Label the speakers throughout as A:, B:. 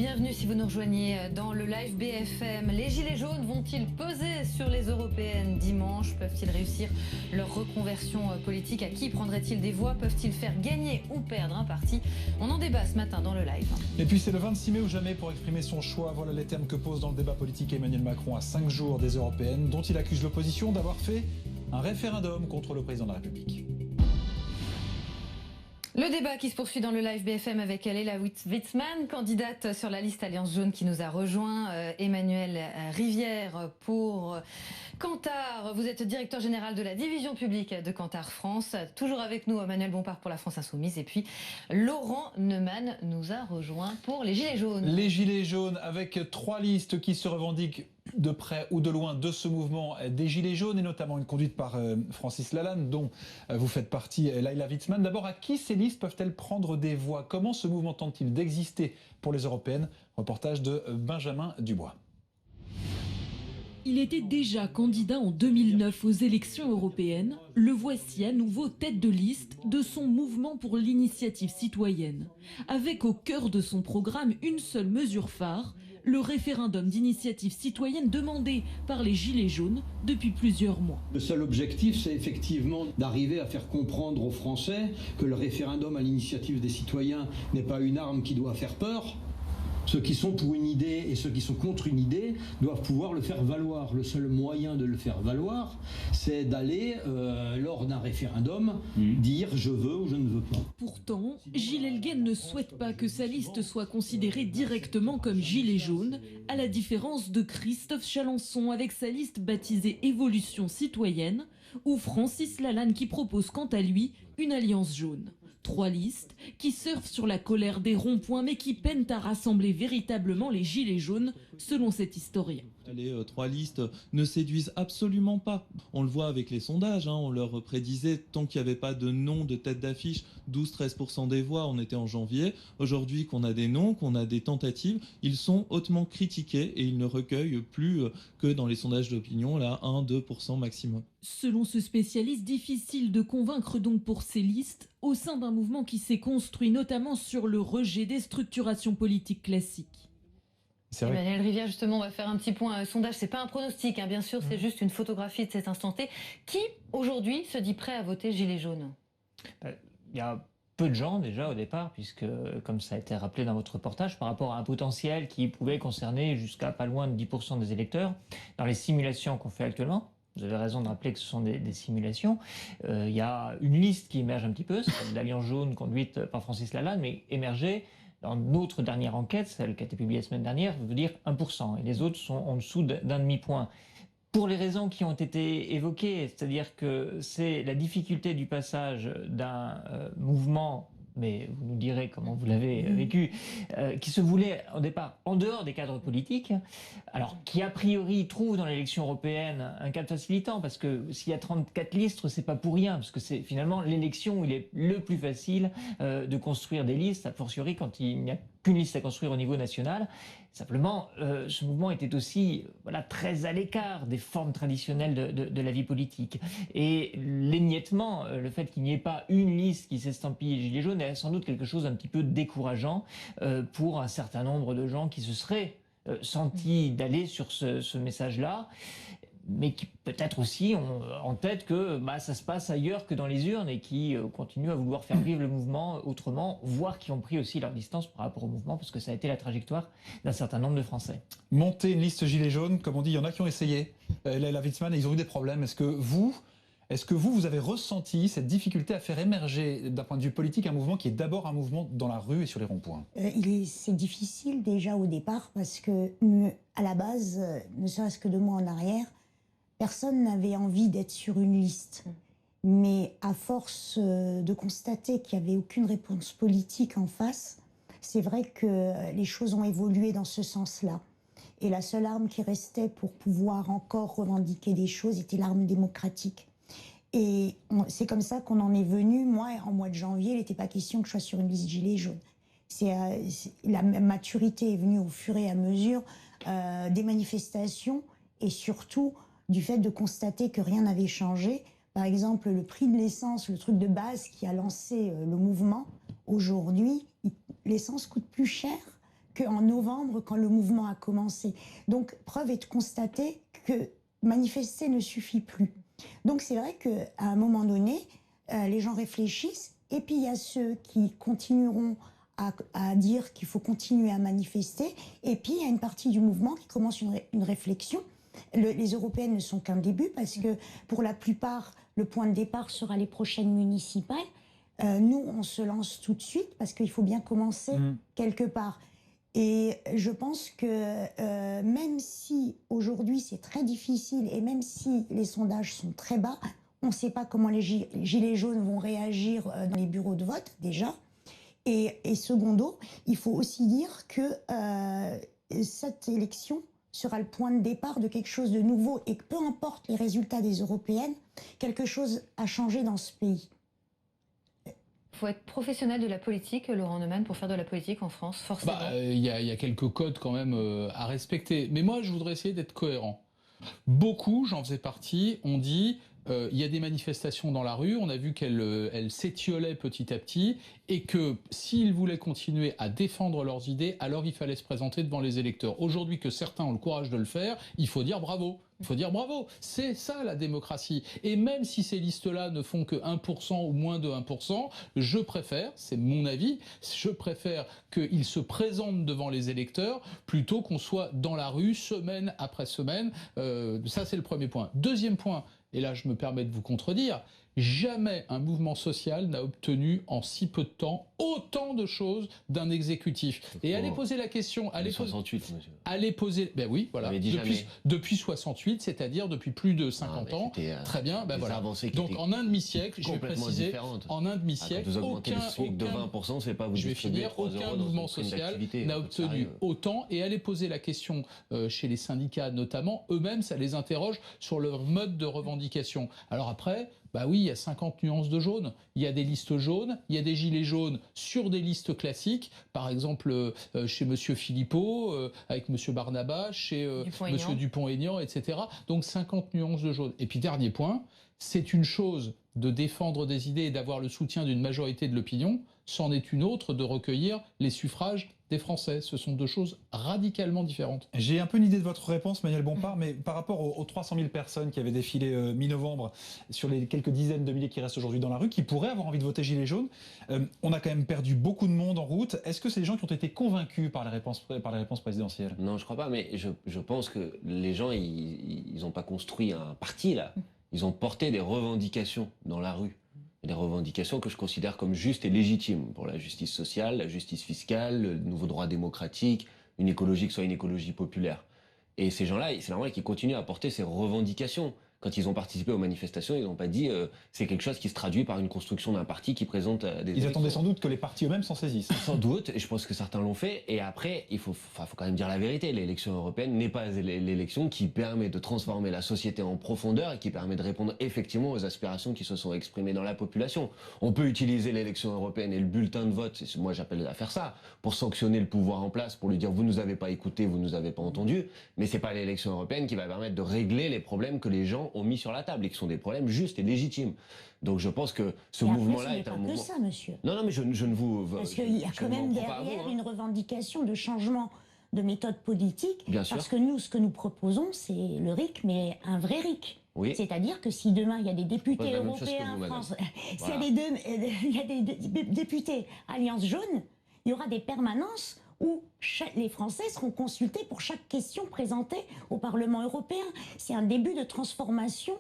A: bienvenue si vous nous rejoignez dans le live BFM. Les Gilets jaunes vont-ils peser sur les européennes dimanche? Peuvent-ils réussir leur reconversion politique? À qui prendraient-ils des voix? Peuvent-ils faire gagner ou perdre un parti? On en débat ce matin dans le live.
B: Et puis c'est le 26 mai ou jamais pour exprimer son choix. Voilà les termes que pose dans le débat politique Emmanuel Macron à 5 jours des européennes, dont il accuse l'opposition d'avoir fait un référendum contre le président de la République.
A: Le débat qui se poursuit dans le live BFM avec Leila Witzman, candidate sur la liste Alliance Jaune qui nous a rejoint, Emmanuel Rivière pour Kantar. Vous êtes directeur général de la division publique de Kantar France. Toujours avec nous, Manuel Bompard pour la France Insoumise. Et puis Laurent Neumann nous a rejoint pour les Gilets jaunes.
B: Les Gilets jaunes avec 3 listes qui se revendiquent de près ou de loin de ce mouvement des Gilets jaunes, et notamment une conduite par Francis Lalanne, dont vous faites partie, Leila Witzman. D'abord, à qui ces listes peuvent-elles prendre des voix? Comment ce mouvement tente-t-il d'exister pour les européennes? Reportage de Benjamin Dubois.
C: Il était déjà candidat en 2009 aux élections européennes. Le voici à nouveau tête de liste de son mouvement pour l'initiative citoyenne. Avec au cœur de son programme une seule mesure phare, le référendum d'initiative citoyenne demandé par les Gilets jaunes depuis plusieurs mois.
D: Le seul objectif, c'est effectivement d'arriver à faire comprendre aux Français que le référendum à l'initiative des citoyens n'est pas une arme qui doit faire peur. Ceux qui sont pour une idée et ceux qui sont contre une idée doivent pouvoir le faire valoir. Le seul moyen de le faire valoir, c'est d'aller, lors d'un référendum, dire je veux ou je ne veux pas.
C: Pourtant, Gilles Elgen ne souhaite pas que sa liste soit considérée directement comme gilet jaune, à la différence de Christophe Chalençon avec sa liste baptisée Évolution citoyenne, ou Francis Lalanne qui propose quant à lui une alliance jaune. 3 listes qui surfent sur la colère des ronds-points mais qui peinent à rassembler véritablement les gilets jaunes, selon cet historien.
E: Les 3 listes ne séduisent absolument pas. On le voit avec les sondages, on leur prédisait, tant qu'il n'y avait pas de nom de tête d'affiche, 12-13% des voix, on était en janvier. Aujourd'hui qu'on a des noms, qu'on a des tentatives, ils sont hautement critiqués et ils ne recueillent plus que dans les sondages d'opinion, là, 1-2% maximum.
C: Selon ce spécialiste, difficile de convaincre donc pour ces listes au sein d'un mouvement qui s'est construit notamment sur le rejet des structurations politiques classiques.
A: Emmanuel Rivière, justement, on va faire un petit point. Un sondage, c'est pas un pronostic, bien sûr, c'est juste une photographie de cet instant T. Qui, aujourd'hui, se dit prêt à voter Gilets jaunes?
F: Il y a peu de gens, déjà, au départ, puisque, comme ça a été rappelé dans votre reportage, par rapport à un potentiel qui pouvait concerner jusqu'à pas loin de 10% des électeurs, dans les simulations qu'on fait actuellement, vous avez raison de rappeler que ce sont des simulations, il y a une liste qui émerge un petit peu, c'est l'Alliance jaune conduite par Francis Lalanne, mais émergée dans notre dernière enquête, celle qui a été publiée la semaine dernière, veut dire 1%. Et les autres sont en dessous d'un demi-point. Pour les raisons qui ont été évoquées, c'est-à-dire que c'est la difficulté du passage d'un mouvement, mais vous nous direz comment vous l'avez vécu, qui se voulait au départ en dehors des cadres politiques, alors qui a priori trouve dans l'élection européenne un cadre facilitant, parce que s'il y a 34 listes, c'est pas pour rien, parce que c'est finalement l'élection où il est le plus facile de construire des listes, a fortiori quand il n'y a qu'une liste à construire au niveau national. Simplement, ce mouvement était aussi très à l'écart des formes traditionnelles de la vie politique. Et l'émiettement, le fait qu'il n'y ait pas une liste qui s'estampille Gilets jaunes est sans doute quelque chose d'un petit peu décourageant pour un certain nombre de gens qui se seraient sentis d'aller sur ce message-là, mais qui peut-être aussi ont en tête que ça se passe ailleurs que dans les urnes et qui continuent à vouloir faire vivre le mouvement autrement, voire qui ont pris aussi leur distance par rapport au mouvement, parce que ça a été la trajectoire d'un certain nombre de Français.
B: Monter une liste Gilets jaunes, comme on dit, il y en a qui ont essayé. Leila Witzman, ils ont eu des problèmes. Est-ce que vous avez ressenti cette difficulté à faire émerger, d'un point de vue politique, un mouvement qui est d'abord un mouvement dans la rue et sur les ronds-points?
G: C'est difficile déjà au départ parce que, à la base, ne serait-ce que 2 mois en arrière, personne n'avait envie d'être sur une liste. Mais à force de constater qu'il n'y avait aucune réponse politique en face, c'est vrai que les choses ont évolué dans ce sens-là. Et la seule arme qui restait pour pouvoir encore revendiquer des choses était l'arme démocratique. Et c'est comme ça qu'on en est venu. Moi, en mois de janvier, il n'était pas question que je sois sur une liste Gilets jaunes. La maturité est venue au fur et à mesure des manifestations et surtout du fait de constater que rien n'avait changé. Par exemple, le prix de l'essence, le truc de base qui a lancé le mouvement, aujourd'hui, l'essence coûte plus cher qu'en novembre, quand le mouvement a commencé. Donc, preuve est de constater que manifester ne suffit plus. Donc, c'est vrai qu'à un moment donné, les gens réfléchissent, et puis il y a ceux qui continueront à dire qu'il faut continuer à manifester, et puis il y a une partie du mouvement qui commence une réflexion. Les européennes ne sont qu'un début, parce que pour la plupart, le point de départ sera les prochaines municipales. Nous, on se lance tout de suite, parce qu'il faut bien commencer quelque part. Et je pense que même si aujourd'hui c'est très difficile, et même si les sondages sont très bas, on ne sait pas comment les gilets jaunes vont réagir dans les bureaux de vote, déjà. Et secondo, il faut aussi dire que cette élection sera le point de départ de quelque chose de nouveau, et que peu importe les résultats des européennes, quelque chose a changé dans ce pays.
A: Il faut être professionnel de la politique, Laurent Neumann, pour faire de la politique en France, forcément.
B: Il y a quelques codes quand même à respecter. Mais moi, je voudrais essayer d'être cohérent. Beaucoup, j'en faisais partie, ont dit il y a des manifestations dans la rue, on a vu qu'elles s'étiolaient petit à petit, et que s'ils voulaient continuer à défendre leurs idées, alors il fallait se présenter devant les électeurs. Aujourd'hui que certains ont le courage de le faire, il faut dire bravo. Il faut dire bravo, c'est ça la démocratie. Et même si ces listes-là ne font que 1% ou moins de 1%, je préfère, c'est mon avis, je préfère qu'ils se présentent devant les électeurs plutôt qu'on soit dans la rue semaine après semaine. Ça, c'est le premier point. Deuxième point, et là je me permets de vous contredire, jamais un mouvement social n'a obtenu en si peu de temps autant de choses d'un exécutif. Et allez poser la question, allez
H: 68, monsieur.
B: Allez poser, ben oui, voilà, depuis 68, c'est-à-dire depuis plus de 50 ans. Très bien, ben voilà. Donc en un demi-siècle, je vais préciser, en un demi-siècle, aucun mouvement social n'a obtenu autant. Et allez poser la question chez les syndicats notamment, eux-mêmes, ça les interroge sur leur mode de revendication. Alors après, bah oui, il y a 50 nuances de jaune. Il y a des listes jaunes, il y a des gilets jaunes sur des listes classiques, par exemple chez Monsieur Philippot, avec Monsieur Barnaba, chez Monsieur Dupont-Aignan, etc. Donc 50 nuances de jaune. Et puis dernier point, c'est une chose de défendre des idées et d'avoir le soutien d'une majorité de l'opinion, c'en est une autre de recueillir les suffrages des Français. Ce sont deux choses radicalement différentes. J'ai un peu une idée de votre réponse, Manuel Bompard, mais par rapport aux 300 000 personnes qui avaient défilé mi-novembre, sur les quelques dizaines de milliers qui restent aujourd'hui dans la rue, qui pourraient avoir envie de voter Gilets jaunes, on a quand même perdu beaucoup de monde en route. Est-ce que c'est des gens qui ont été convaincus par les réponses présidentielles?
H: Non, je crois pas, mais je pense que les gens, ils n'ont pas construit un parti, là. Ils ont porté des revendications dans la rue. Des revendications que je considère comme justes et légitimes pour la justice sociale, la justice fiscale, le nouveau droit démocratique, une écologie qui soit une écologie populaire. Et ces gens-là, c'est normal qu'ils continuent à porter ces revendications. Quand ils ont participé aux manifestations, ils n'ont pas dit c'est quelque chose qui se traduit par une construction d'un parti qui présente des élections.
B: Attendaient sans doute que les partis eux-mêmes s'en saisissent.
H: Sans doute, et je pense que certains l'ont fait. Et après, il faut quand même dire la vérité. L'élection européenne n'est pas l'élection qui permet de transformer la société en profondeur et qui permet de répondre effectivement aux aspirations qui se sont exprimées dans la population. On peut utiliser l'élection européenne et le bulletin de vote, moi j'appelle à faire ça, pour sanctionner le pouvoir en place, pour lui dire vous nous avez pas écouté, vous nous avez pas entendu. Mais c'est pas l'élection européenne qui va permettre de régler les problèmes que les gens ont mis sur la table et qui sont des problèmes justes et légitimes. Donc je pense que ce mouvement-là est un mouvement...
G: Ce n'est pas que ça, monsieur.
H: Non, mais je ne vous...
G: Parce qu'il y a quand même derrière une revendication de changement de méthode politique.
H: Bien sûr.
G: Parce que nous, ce que nous proposons, c'est le RIC, mais un vrai RIC. Oui. C'est-à-dire que si demain il y a des députés européens en France, s'il y a des députés Alliance Jaune, il y aura des permanences où les Français seront consultés pour chaque question présentée au Parlement européen. C'est un début de transformation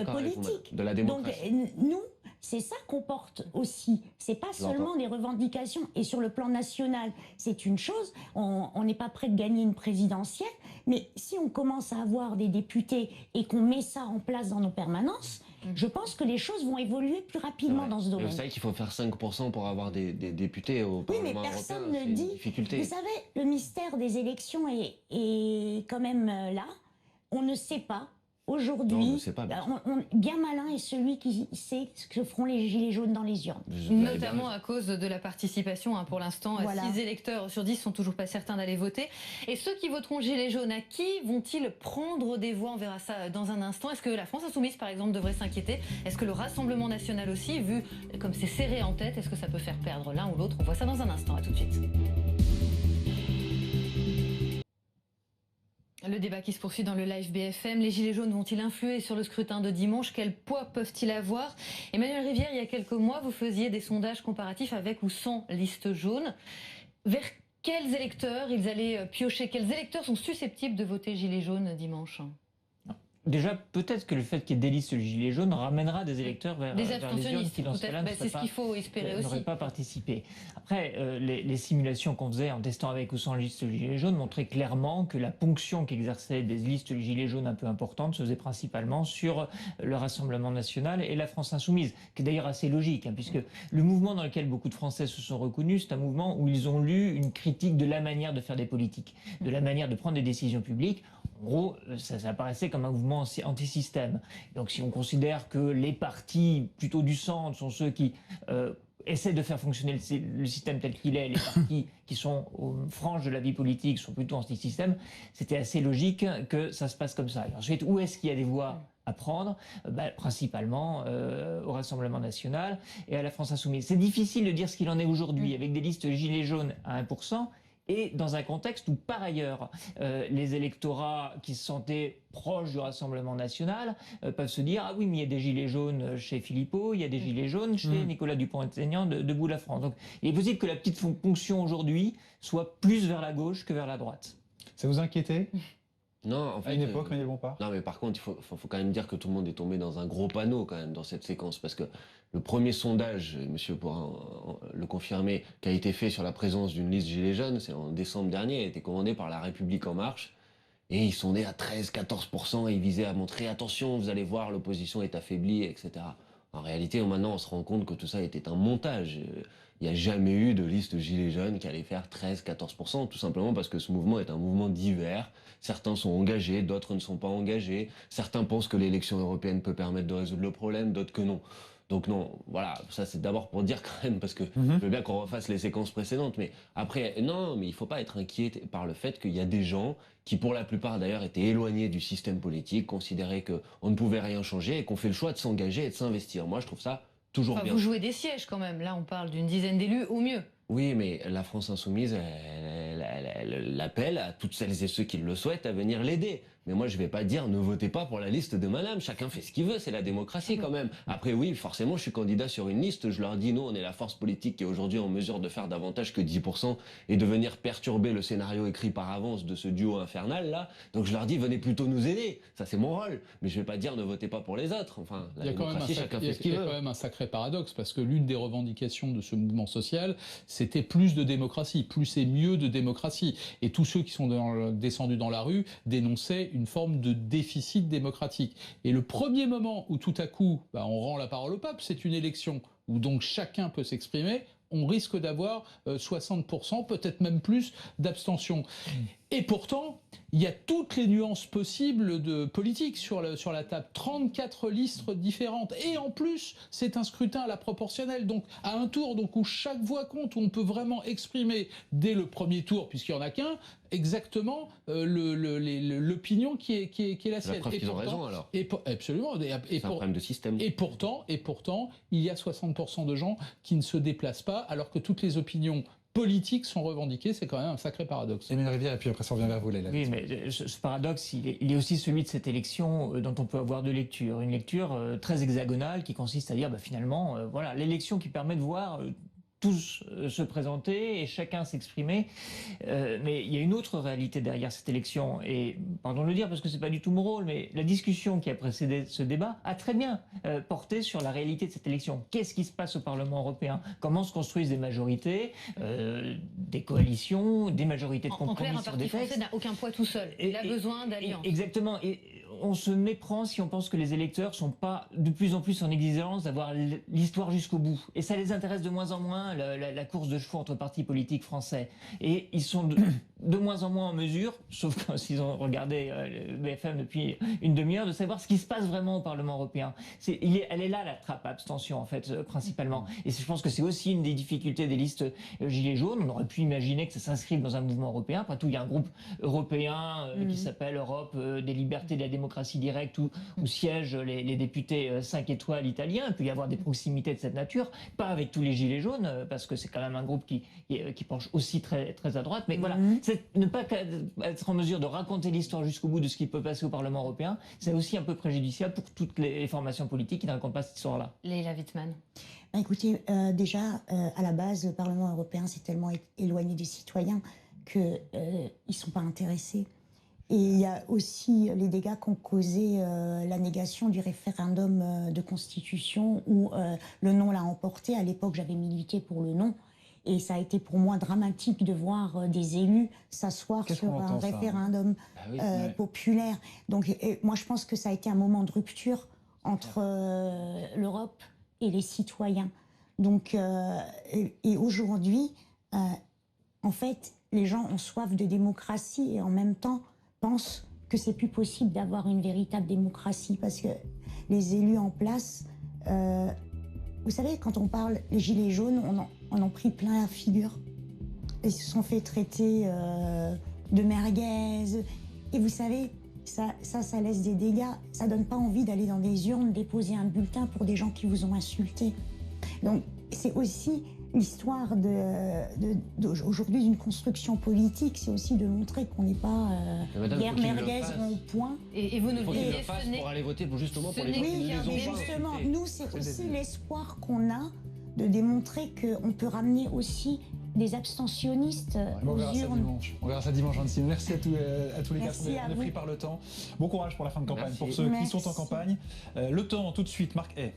G: politique.
H: De la démocratie.
G: Donc nous, c'est ça qu'on porte aussi. C'est pas seulement des revendications. Et sur le plan national, c'est une chose. On n'est pas prêt de gagner une présidentielle, mais si on commence à avoir des députés et qu'on met ça en place dans nos permanences, je pense que les choses vont évoluer plus rapidement dans ce domaine.
H: Vous savez qu'il faut faire 5% pour avoir des députés au Parlement européen.
G: Oui, mais personne ne dit... Vous savez, le mystère des élections est quand même là. On ne sait pas. Aujourd'hui, bien malin est celui qui sait ce que feront les gilets jaunes dans les urnes.
A: Notamment à cause de la participation. Pour l'instant, 6 électeurs sur 10 sont toujours pas certains d'aller voter. Et ceux qui voteront gilets jaunes, à qui vont-ils prendre des voix? On verra ça dans un instant. Est-ce que la France Insoumise, par exemple, devrait s'inquiéter? Est-ce que le Rassemblement National aussi, vu comme c'est serré en tête, est-ce que ça peut faire perdre l'un ou l'autre? On voit ça dans un instant. À tout de suite. Le débat qui se poursuit dans le live BFM. Les Gilets jaunes vont-ils influer sur le scrutin de dimanche? Quel poids peuvent-ils avoir? Emmanuel Rivière, il y a quelques mois, vous faisiez des sondages comparatifs avec ou sans liste jaune. Vers quels électeurs ils allaient piocher? Quels électeurs sont susceptibles de voter Gilets jaunes dimanche?
F: Déjà, peut-être que le fait qu'il y ait des listes gilets jaunes ramènera des électeurs vers
A: des
F: les urnes
A: abstentionnistes,
F: qui, dans ce cas-là,
A: c'est ce qu'il faut espérer aussi.
F: n'auraient pas participé. Après, les simulations qu'on faisait en testant avec ou sans liste gilets jaunes montraient clairement que la ponction qu'exerçaient des listes gilets jaunes un peu importantes se faisait principalement sur le Rassemblement national et la France insoumise, qui est d'ailleurs assez logique, hein, puisque le mouvement dans lequel beaucoup de Français se sont reconnus, c'est un mouvement où ils ont lu une critique de la manière de faire des politiques, de la manière de prendre des décisions publiques. En gros, ça apparaissait comme un mouvement anti-système. Donc si on considère que les partis plutôt du centre sont ceux qui essaient de faire fonctionner le système tel qu'il est, les partis qui sont aux franges de la vie politique sont plutôt anti-système, c'était assez logique que ça se passe comme ça. Et ensuite, où est-ce qu'il y a des voix à prendre? Principalement au Rassemblement national et à la France insoumise. C'est difficile de dire ce qu'il en est aujourd'hui, avec des listes gilets jaunes à 1%, et dans un contexte où, par ailleurs, les électorats qui se sentaient proches du Rassemblement national peuvent se dire « Ah oui, mais il y a des gilets jaunes chez Philippot, il y a des gilets jaunes chez Nicolas Dupont-Aignan de Debout la France ». Donc, il est possible que la petite ponction aujourd'hui soit plus vers la gauche que vers la droite.
B: Ça vous inquiétait?
H: Non, en fait,
B: à une époque, Manuel Bompard.
H: Non, mais par contre, il faut quand même dire que tout le monde est tombé dans un gros panneau quand même dans cette séquence, parce que le premier sondage, monsieur pourra le confirmer, qui a été fait sur la présence d'une liste Gilets jaunes, c'est en décembre dernier, a été commandé par La République En Marche, et ils sondaient à 13-14%, et ils visaient à montrer attention, vous allez voir, l'opposition est affaiblie, etc. En réalité, maintenant, on se rend compte que tout ça était un montage. Il n'y a jamais eu de liste Gilets jaunes qui allait faire 13-14%, tout simplement parce que ce mouvement est un mouvement divers. Certains sont engagés, d'autres ne sont pas engagés. Certains pensent que l'élection européenne peut permettre de résoudre le problème, d'autres que non. Donc non, voilà, ça c'est d'abord pour dire quand même, parce que je veux bien qu'on refasse les séquences précédentes, mais après, non, mais il faut pas être inquiet par le fait qu'il y a des gens qui, pour la plupart d'ailleurs, étaient éloignés du système politique, considéraient qu'on ne pouvait rien changer et qu'on fait le choix de s'engager et de s'investir. Moi, je trouve ça toujours bien.
A: Vous jouez des sièges quand même, là on parle d'une dizaine d'élus au mieux.
H: Oui, mais la France insoumise, elle appelle à toutes celles et ceux qui le souhaitent à venir l'aider. Mais moi, je vais pas dire ne votez pas pour la liste de madame. Chacun fait ce qu'il veut, c'est la démocratie quand même. Après, oui, forcément, je suis candidat sur une liste. Je leur dis, nous, on est la force politique qui est aujourd'hui en mesure de faire davantage que 10% et de venir perturber le scénario écrit par avance de ce duo infernal là. Donc je leur dis, venez plutôt nous aider. Ça, c'est mon rôle. Mais je vais pas dire ne votez pas pour les autres. Enfin, la démocratie, chacun fait ce qu'il veut.
I: Il y a quand même un sacré paradoxe parce que l'une des revendications de ce mouvement social, c'était plus de démocratie, plus et mieux de démocratie. Et tous ceux qui sont descendus dans la rue dénonçaient une forme de déficit démocratique. Et le premier moment où tout à coup, on rend la parole au peuple, c'est une élection où donc chacun peut s'exprimer, on risque d'avoir 60%, peut-être même plus, d'abstention. Et pourtant, il y a toutes les nuances possibles de politique sur la table. 34 listes différentes. Et en plus, c'est un scrutin à la proportionnelle, donc à un tour, donc où chaque voix compte, où on peut vraiment exprimer dès le premier tour, puisqu'il n'y en a qu'un, exactement l'opinion qui est la sienne.
H: La preuve qu'ils ont raison alors.
I: Absolument.
H: C'est un problème de système.
I: Et pourtant, il y a 60% de gens qui ne se déplacent pas, alors que toutes les opinions politiques sont revendiquées. C'est quand même un sacré paradoxe.
B: Emmanuel Rivière, et puis après ça revient vers vous, Leïla.
F: Oui, mais ce paradoxe, il est aussi celui de cette élection dont on peut avoir deux lectures. Une lecture très hexagonale qui consiste à dire, finalement, voilà, l'élection qui permet de voir tous se présenter et chacun s'exprimer. Mais il y a une autre réalité derrière cette élection. Et pardon de le dire parce que c'est pas du tout mon rôle, mais la discussion qui a précédé ce débat a très bien porté sur la réalité de cette élection. Qu'est-ce qui se passe au Parlement européen? Comment se construisent des majorités, des coalitions, des majorités de compromis
A: en clair,
F: sur
A: un
F: des
A: parti
F: textes.
A: français n'a aucun poids tout seul. Il a besoin d'alliance.
F: Exactement. Et on se méprend si on pense que les électeurs sont pas de plus en plus en exigence d'avoir l'histoire jusqu'au bout. Et ça les intéresse de moins en moins, la course de chevaux entre partis politiques français. Et ils sont de moins en moins en mesure, sauf quand ils ont regardé le BFM depuis une demi-heure, de savoir ce qui se passe vraiment au Parlement européen. Elle est là, la trappe à abstention, en fait, principalement. Et je pense que c'est aussi une des difficultés des listes Gilets jaunes. On aurait pu imaginer que ça s'inscrive dans un mouvement européen. Après tout, il y a un groupe européen qui s'appelle Europe des libertés et de la démocratie directe, où siègent les députés 5 étoiles italiens. Il peut y avoir des proximités de cette nature, pas avec tous les Gilets jaunes, parce que c'est quand même un groupe qui penche aussi très, très à droite. Mais voilà, ne pas être en mesure de raconter l'histoire jusqu'au bout de ce qui peut passer au Parlement européen, c'est aussi un peu préjudiciable pour toutes les formations politiques qui ne racontent pas cette histoire-là.
A: Leïla Wittmann.
G: Écoutez, déjà, à la base, le Parlement européen s'est tellement éloigné des citoyens qu'ils ne sont pas intéressés. Et il y a aussi les dégâts qu'ont causé la négation du référendum de constitution où le non l'a emporté. À l'époque, j'avais milité pour le non. Et ça a été pour moi dramatique de voir des élus s'asseoir sur un référendum populaire. Donc moi, je pense que ça a été un moment de rupture entre l'Europe et les citoyens. Donc, et aujourd'hui, en fait, les gens ont soif de démocratie et en même temps pensent que c'est plus possible d'avoir une véritable démocratie parce que les élus en place, vous savez, quand on parle les gilets jaunes, on en pris plein la figure. Ils se sont fait traiter de merguez. Et vous savez, ça laisse des dégâts. Ça donne pas envie d'aller dans des urnes déposer un bulletin pour des gens qui vous ont insulté. Donc, c'est aussi l'histoire aujourd'hui d'une construction politique, c'est aussi de montrer qu'on n'est pas guerre merguez au point.
A: Et vous nous le disiez,
H: pour aller voter justement pour les gens qui
G: oui,
H: ne les ont
G: mais
H: pas.
G: justement, nous, c'est aussi l'espoir qu'on a de démontrer qu'on peut ramener aussi des abstentionnistes aux urnes.
B: On verra ça dimanche, Anne-Simon. Merci à tous les
G: Merci
B: gars, on est pris par le temps. Bon courage pour la fin de campagne,
H: Merci.
B: pour ceux qui sont en campagne. Le temps, tout de suite, Marc Hay.